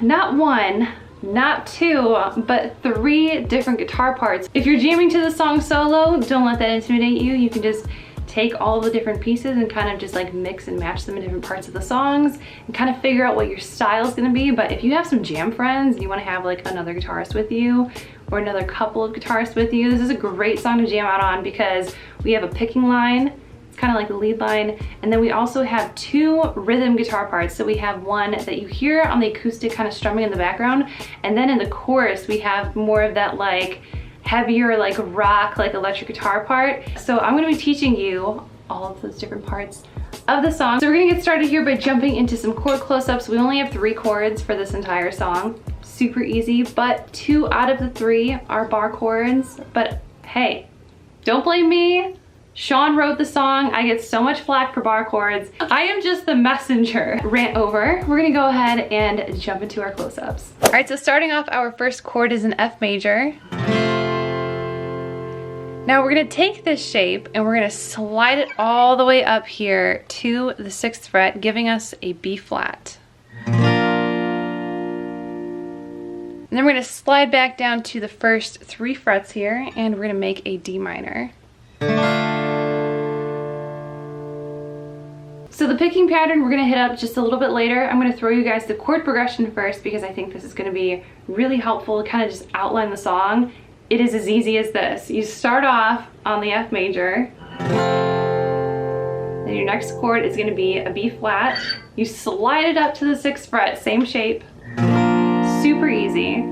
Not one, not two, but 3 different guitar parts. If you're jamming to the song solo, don't let that intimidate you. You can just take all the different pieces and kind of just like mix and match them in different parts of the songs and kind of figure out what your style is gonna be. But if you have some jam friends and you wanna have like another guitarist with you or another couple of guitarists with you, this is a great song to jam out on because we have a picking line, kind of like the lead line, and then we also have 2 rhythm guitar parts. So we have one that you hear on the acoustic kind of strumming in the background, and then in the chorus we have more of that like heavier like rock like electric guitar part. So I'm going to be teaching you all of those different parts of the song. So we're going to get started here by jumping into some chord close-ups. We only have 3 chords for this entire song. Super easy, but 2 out of the 3 are bar chords. But hey, don't blame me. Shawn wrote the song. I get so much flack for bar chords. I am just the messenger. Rant over. We're gonna go ahead and jump into our close-ups. All right, so starting off, our first chord is an F major. Now we're gonna take this shape and we're gonna slide it all the way up here to the 6th fret, giving us a B flat. And then we're gonna slide back down to the first 3 frets here and we're gonna make a D minor. So the picking pattern we're gonna hit up just a little bit later. I'm gonna throw you guys the chord progression first because I think this is gonna be really helpful to kind of just outline the song. It is as easy as this. You start off on the F major, then your next chord is gonna be a B flat. You slide it up to the 6th fret, same shape, super easy.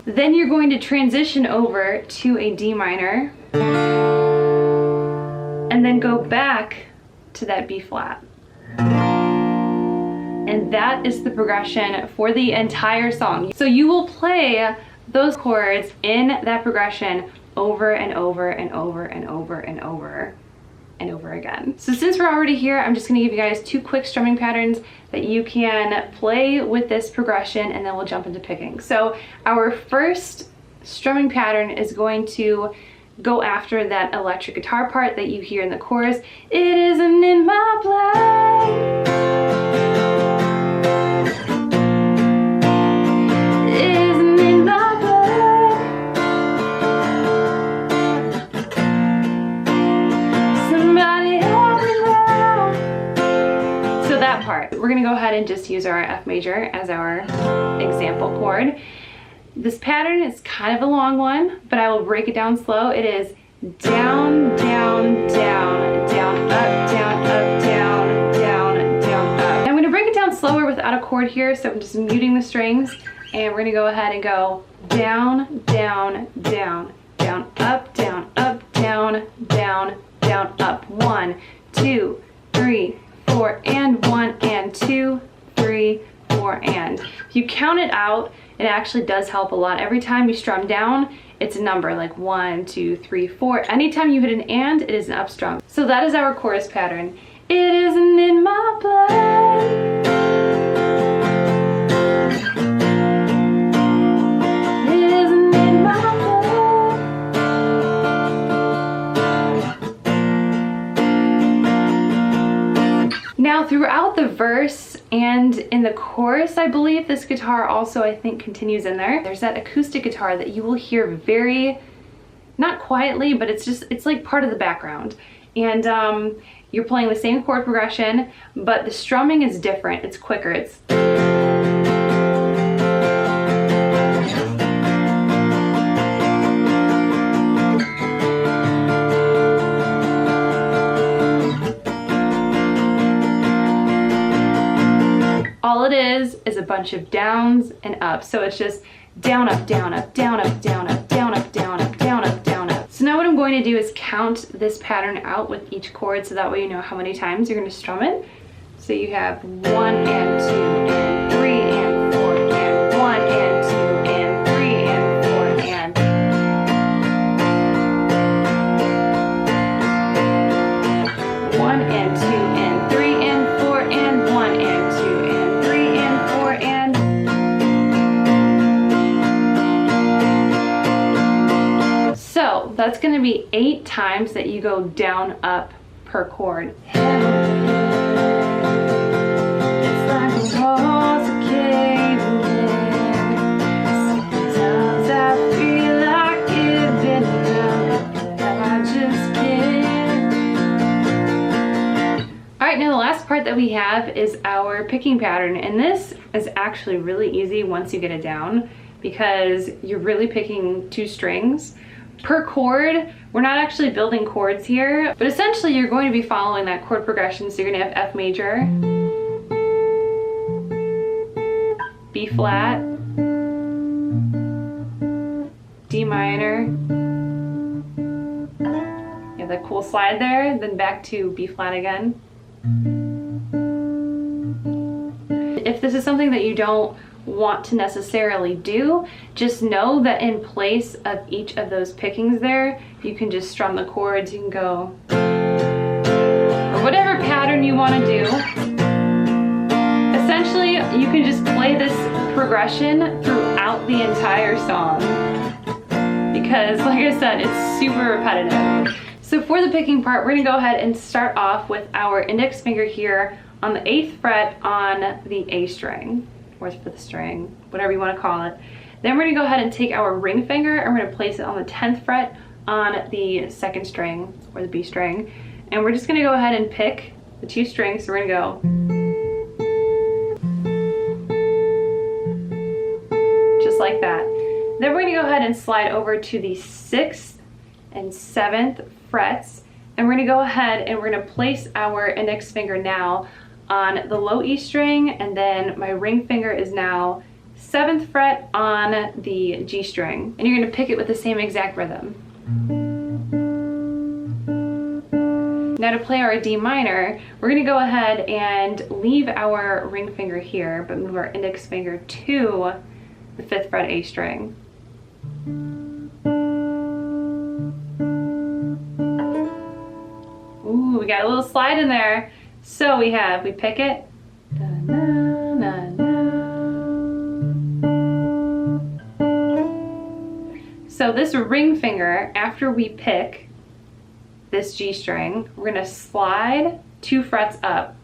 Then you're going to transition over to a D minor, and then go back to that B flat. And that is the progression for the entire song. So you will play those chords in that progression over and over and over and over and over and over again. So since we're already here, I'm just gonna give you guys 2 quick strumming patterns that you can play with this progression, and then we'll jump into picking. So our first strumming pattern is going to go after that electric guitar part that you hear in the chorus. It isn't in my blood. It isn't in my blood. Somebody help me now. So that part, we're gonna go ahead and just use our F major as our example chord. This pattern is kind of a long one, but I will break it down slow. It is down, down, down, down, up, down, up, down, down, down, up. I'm gonna break it down slower without a chord here, so I'm just muting the strings, and we're gonna go ahead and go down, down, down, down, up, down, down, down, down, up. 1, 2, 3, 4, and 1, and 2, 3, 4, and. If you count it out, it actually does help a lot. Every time you strum down, it's a number like 1, 2, 3, 4. Anytime you hit an and, it is an up strum. So that is our chorus pattern. It isn't in my blood. It isn't in my blood. Now throughout the verse and in the chorus, I believe this guitar also, I think, continues in there. There's that acoustic guitar that you will hear very, not quietly, but it's like part of the background. And you're playing the same chord progression, but the strumming is different. It's quicker. It's it is a bunch of downs and ups. So it's just down, up, down, up, down, up, down, up, down, up, down, up, down, up, down, up. So now what I'm going to do is count this pattern out with each chord, so that way you know how many times you're going to strum it. So you have 1 and 2 and 3 and 4 and 1 and 2 and 3 and 4 and 1 and 2 and 3 and 4 and 1 and 2 and 3 and 4 and so that's going to be 8 times that you go down up per chord. Now the last part that we have is our picking pattern, and this is actually really easy once you get it down, because you're really picking 2 strings per chord. We're not actually building chords here, but essentially you're going to be following that chord progression. So you're going to have F major, B flat, D minor, you have that cool slide there, then back to B flat again. If this is something that you don't want to necessarily do, just know that in place of each of those pickings there, you can just strum the chords. You can go, or whatever pattern you want to do. Essentially, you can just play this progression throughout the entire song, because like I said, it's super repetitive. So for the picking part, we're going to go ahead and start off with our index finger here on the 8th fret on the A string, or 5th string, whatever you want to call it. Then we're going to go ahead and take our ring finger and we're going to place it on the 10th fret on the 2nd string, or the B string. And we're just going to go ahead and pick the 2 strings. So we're going to go just like that. Then we're going to go ahead and slide over to the 6th and 7th frets, and we're going to go ahead and we're going to place our index finger now on the low E string, and then my ring finger is now 7th fret on the G string, and you're going to pick it with the same exact rhythm. Now to play our D minor, we're going to go ahead and leave our ring finger here, but move our index finger to the 5th fret A string. Ooh, we got a little slide in there. So we pick it. Da, na, na, na. So this ring finger, after we pick this G string, we're gonna slide 2 frets up,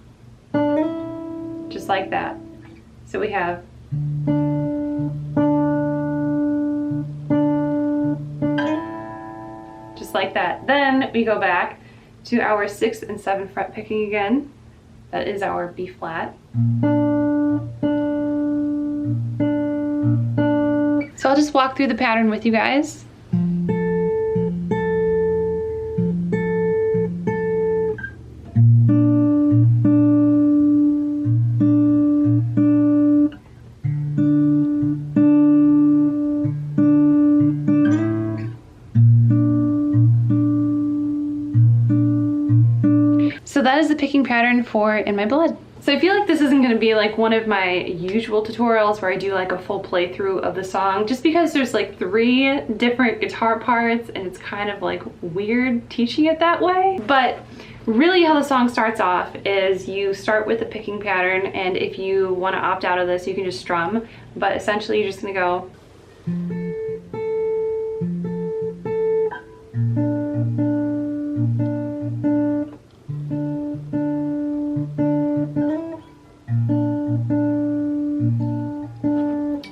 just like that. So we have just like that. Then we go back to our 6th and 7th fret picking again. That is our B flat. So I'll just walk through the pattern with you guys. So that is the picking pattern for In My Blood. So I feel like this isn't going to be like one of my usual tutorials where I do like a full playthrough of the song, just because there's like 3 different guitar parts and it's kind of like weird teaching it that way. But really how the song starts off is you start with the picking pattern, and if you want to opt out of this you can just strum, but essentially you're just going to go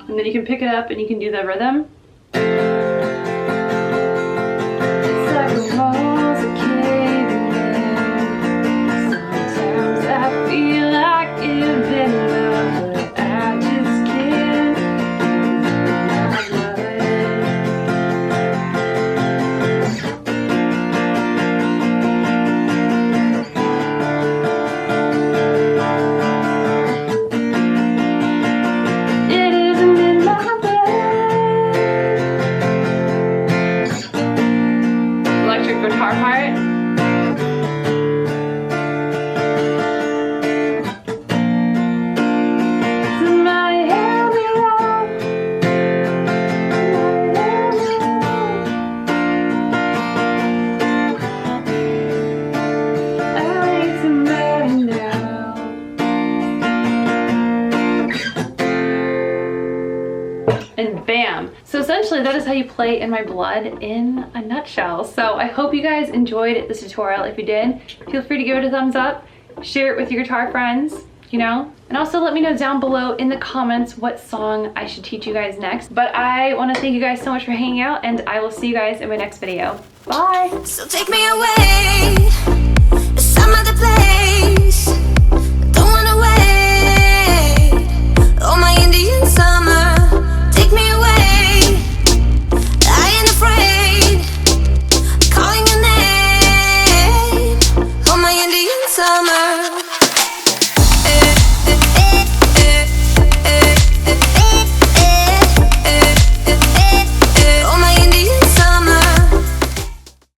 and then you can pick it up and you can do the rhythm. It's like the walls are caving in. Sometimes I feel like giving up, but I just can't. and bam. So essentially that is how you play In My Blood in a nutshell. So I hope you guys enjoyed this tutorial. If you did, feel free to give it a thumbs up, share it with your guitar friends, you know, and also let me know down below in the comments what song I should teach you guys next. But I want to thank you guys so much for hanging out, and I will see you guys in my next video. Bye! So take me away to some other place.